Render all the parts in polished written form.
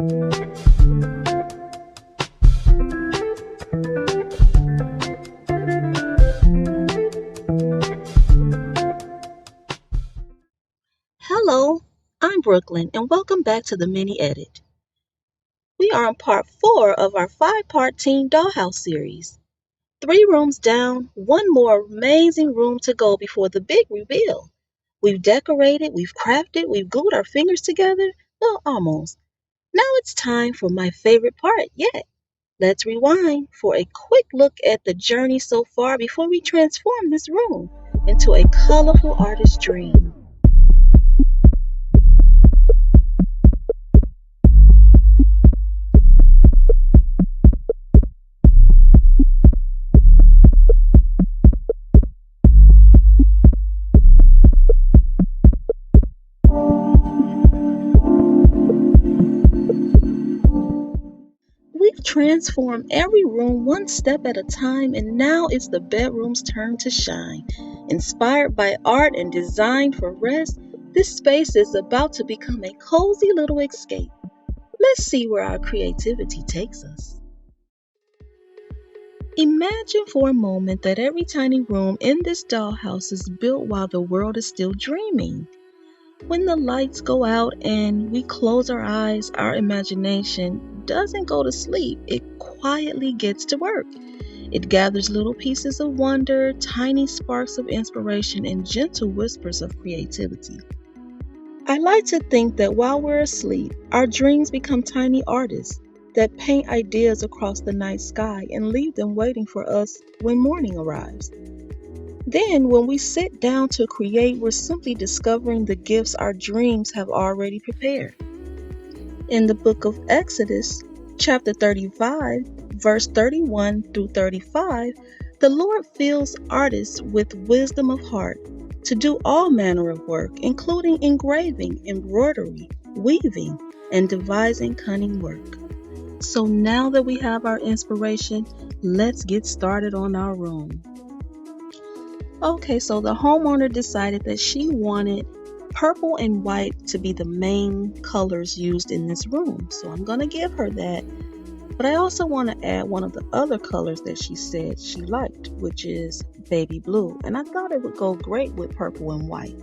Hello, I'm Brooklyn, and welcome back to the Mini Edit. We are on part 4 of our 5-part Teen Dollhouse series. 3 rooms down, one more amazing room to go before the big reveal. We've decorated, we've crafted, we've glued our fingers together. Well, almost. Now it's time for my favorite part yet. Let's rewind for a quick look at the journey so far before we transform this room into a colorful artist's dream. We've transformed every room one step at a time, and now it's the bedroom's turn to shine. Inspired by art and designed for rest, this space is about to become a cozy little escape. Let's see where our creativity takes us. Imagine for a moment that every tiny room in this dollhouse is built while the world is still dreaming. When the lights go out and we close our eyes, our imagination doesn't go to sleep. It quietly gets to work. It gathers little pieces of wonder, tiny sparks of inspiration, and gentle whispers of creativity. I like to think that while we're asleep, our dreams become tiny artists that paint ideas across the night sky and leave them waiting for us when morning arrives. Then, when we sit down to create, we're simply discovering the gifts our dreams have already prepared. In the book of Exodus, chapter 35, verse 31 through 35, the Lord fills artists with wisdom of heart to do all manner of work, including engraving, embroidery, weaving, and devising cunning work. So now that we have our inspiration, let's get started on our room. Okay, so the homeowner decided that she wanted purple and white to be the main colors used in this room. So I'm going to give her that. But I also want to add one of the other colors that she said she liked, which is baby blue. And I thought it would go great with purple and white.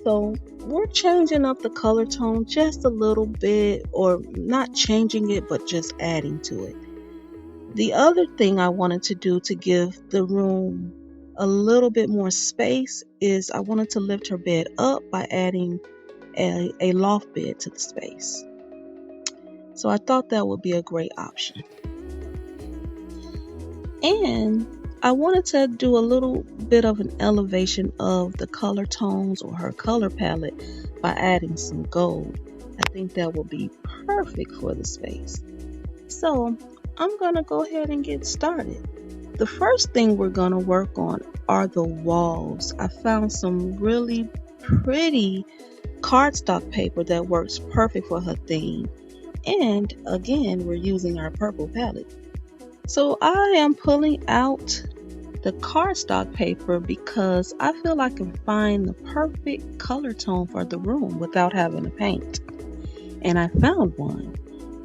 So we're changing up the color tone just a little bit, or not changing it, but just adding to it. The other thing I wanted to do to give the room a little bit more space is I wanted to lift her bed up by adding a loft bed to the space. So I thought that would be a great option. And I wanted to do a little bit of an elevation of the color tones or her color palette by adding some gold. I think that will be perfect for the space. So I'm going to go ahead and get started. The first thing we're going to work on are the walls. I found some really pretty cardstock paper that works perfect for her theme. And again, we're using our purple palette. So I am pulling out the cardstock paper because I feel I can find the perfect color tone for the room without having to paint. And I found one.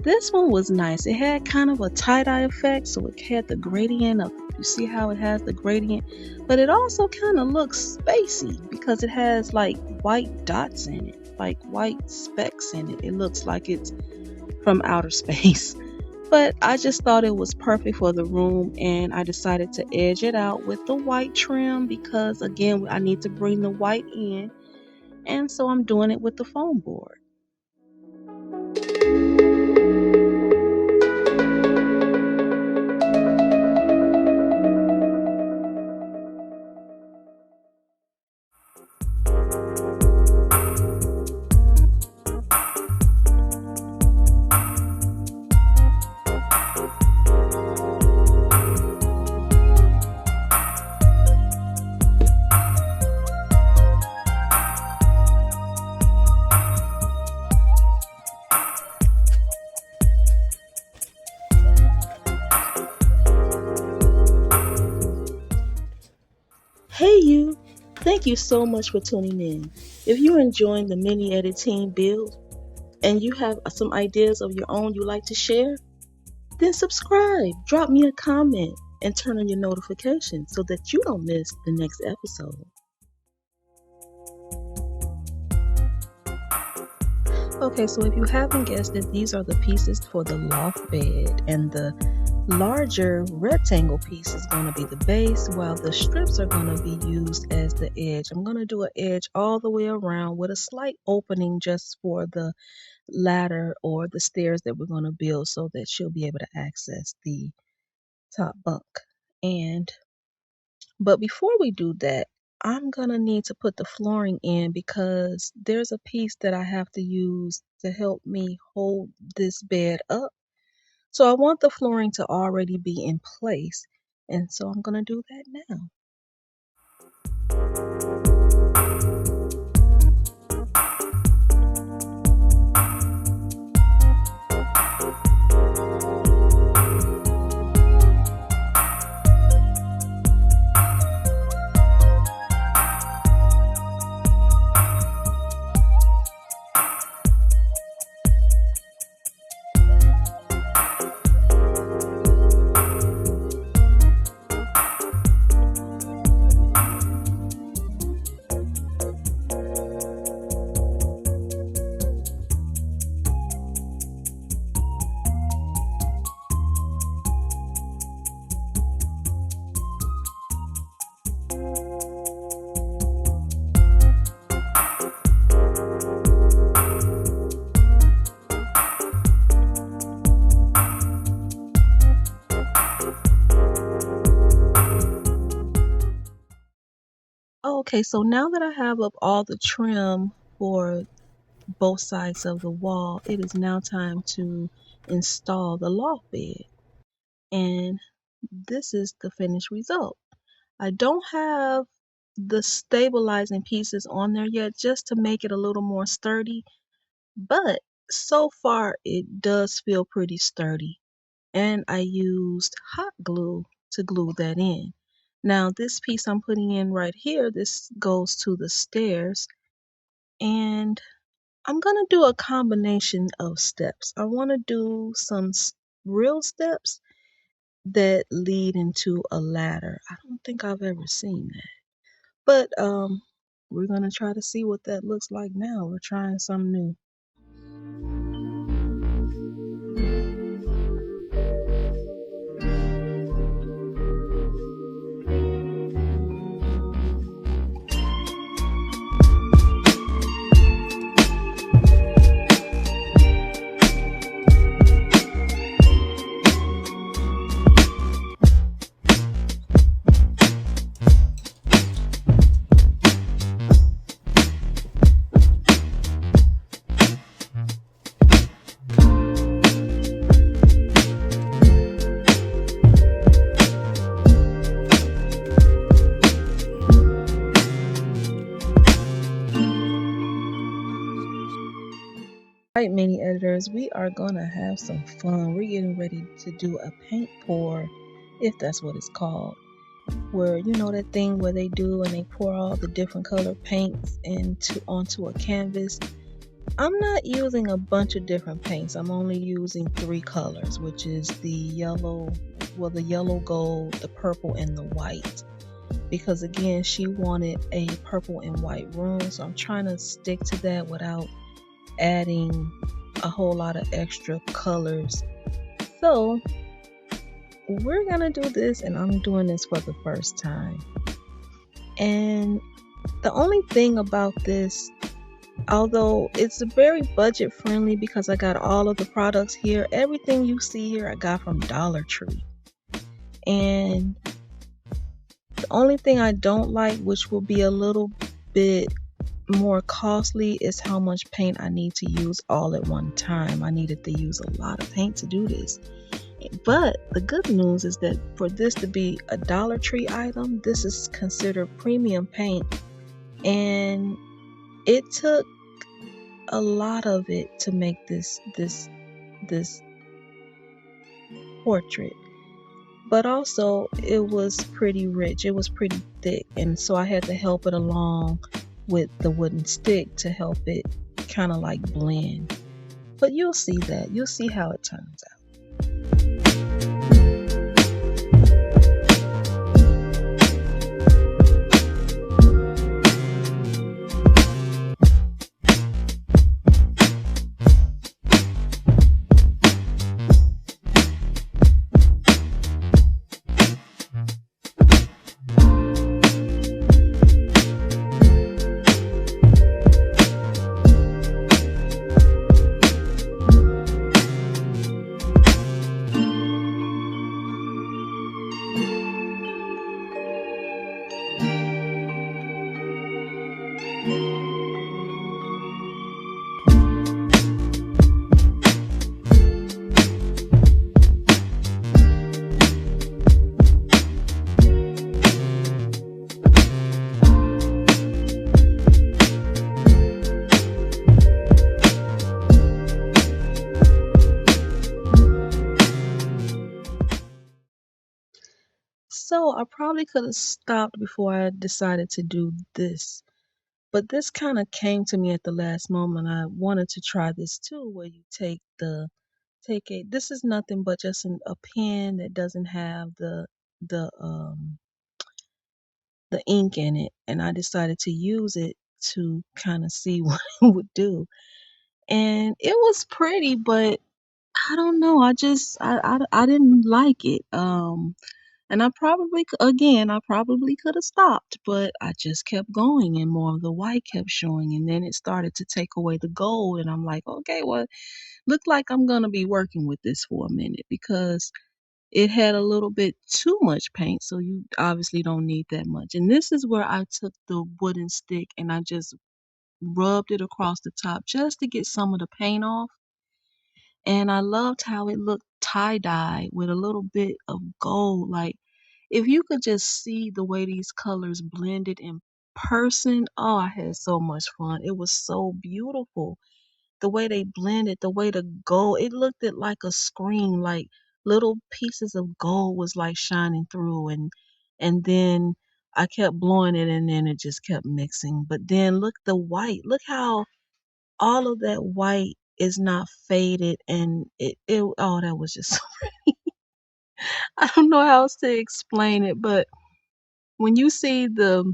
This one was nice. It had kind of a tie-dye effect, so it had the gradient of, you see how it has the gradient, but it also kind of looks spacey because it has like white dots in it, like white specks in it. It looks like it's from outer space. But I just thought it was perfect for the room, and I decided to edge it out with the white trim because, again, I need to bring the white in, and so I'm doing it with the foam board. Hey you! Thank you so much for tuning in. If you're enjoying the mini edit team build, and you have some ideas of your own you like to share, then subscribe, drop me a comment, and turn on your notifications so that you don't miss the next episode. Okay, so if you haven't guessed it, these are the pieces for the loft bed, and the larger rectangle piece is going to be the base, while the strips are going to be used as the edge. I'm going to do an edge all the way around with a slight opening just for the ladder or the stairs that we're going to build so that she'll be able to access the top bunk. But before we do that, I'm gonna need to put the flooring in because there's a piece that I have to use to help me hold this bed up. So I want the flooring to already be in place, and so I'm gonna do that now. Okay, so now that I have up all the trim for both sides of the wall, it is now time to install the loft bed. And this is the finished result. I don't have the stabilizing pieces on there yet just to make it a little more sturdy, but so far it does feel pretty sturdy. And I used hot glue to glue that in. Now this piece I'm putting in right here, this goes to the stairs, and I'm gonna do a combination of steps. I want to do some real steps that lead into a ladder. I don't think I've ever seen that. But we're gonna try to see what that looks like now. We're trying something new. Alright, mini editors, we are gonna have some fun. We're getting ready to do a paint pour, if that's what it's called. Where you know that thing where they do and they pour all the different color paints onto a canvas. I'm not using a bunch of different paints. I'm only using 3 colors, which is the yellow gold, the purple, and the white. Because again, she wanted a purple and white room, so I'm trying to stick to that without adding a whole lot of extra colors. So we're gonna do this, and I'm doing this for the first time. And the only thing about this, although it's very budget friendly because I got all of the products here, everything you see here I got from Dollar Tree. And the only thing I don't like, which will be a little bit more costly, is how much paint I need to use all at one time. I needed to use a lot of paint to do this. But the good news is that for this to be a Dollar Tree item, this is considered premium paint, and it took a lot of it to make this portrait. But also it was pretty rich, it was pretty thick, and so I had to help it along with the wooden stick to help it kind of like blend. But you'll see that. You'll see how it turns out. So I probably could have stopped before I decided to do this. But this kind of came to me at the last moment. I wanted to try this too, where you this is nothing but just a pen that doesn't have the um the ink in it, and I decided to use it to kind of see what it would do. And it was pretty, but I don't know. I didn't like it. And I probably could have stopped, but I just kept going and more of the white kept showing. And then it started to take away the gold. And I'm like, okay, well, look like I'm going to be working with this for a minute because it had a little bit too much paint. So you obviously don't need that much. And this is where I took the wooden stick and I just rubbed it across the top just to get some of the paint off. And I loved how it looked tie-dye with a little bit of gold. Like, if you could just see the way these colors blended in person, oh, I had so much fun. It was so beautiful. The way they blended, the way the gold, it looked like a screen, like little pieces of gold was like shining through, and then I kept blowing it and then it just kept mixing. But then look the white. Look how all of that white is not faded, and it oh, that was just I don't know how else to explain it, but when you see the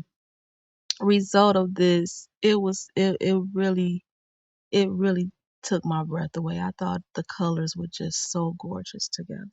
result of this, it really took my breath away. I thought the colors were just so gorgeous together.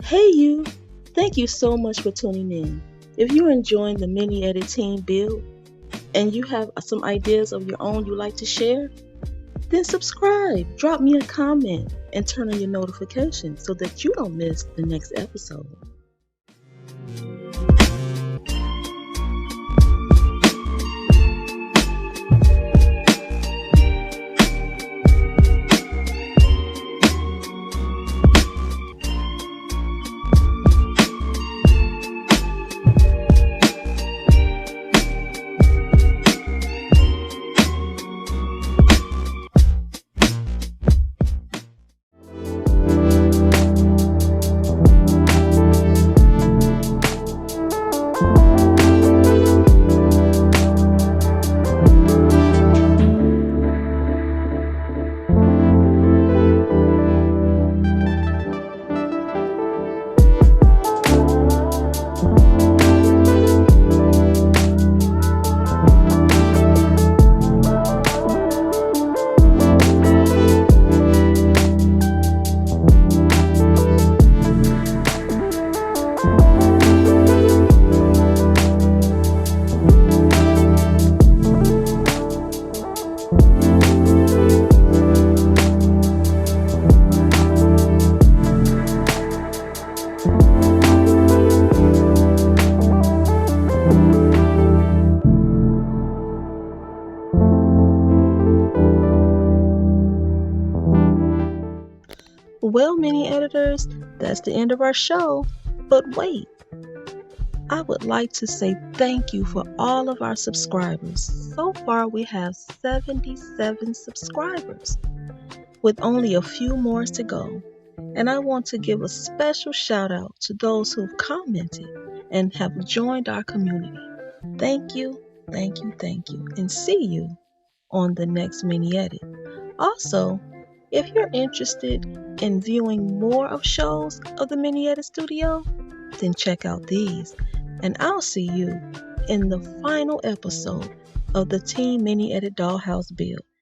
Hey you! Thank you so much for tuning in. If you're enjoying the mini edit team build and you have some ideas of your own you like to share, then subscribe, drop me a comment, and turn on your notifications so that you don't miss the next episode. subscribers, that's the end of our show. But wait, I would like to say thank you for all of our subscribers. So far, we have 77 subscribers, with only a few more to go. And I want to give a special shout out to those who've commented and have joined our community. Thank you, thank you, thank you, and see you on the next mini edit. Also, if you're interested in viewing more of shows of the Mini Edit Studio, then check out these, and I'll see you in the final episode of the Team Mini Edit Dollhouse build.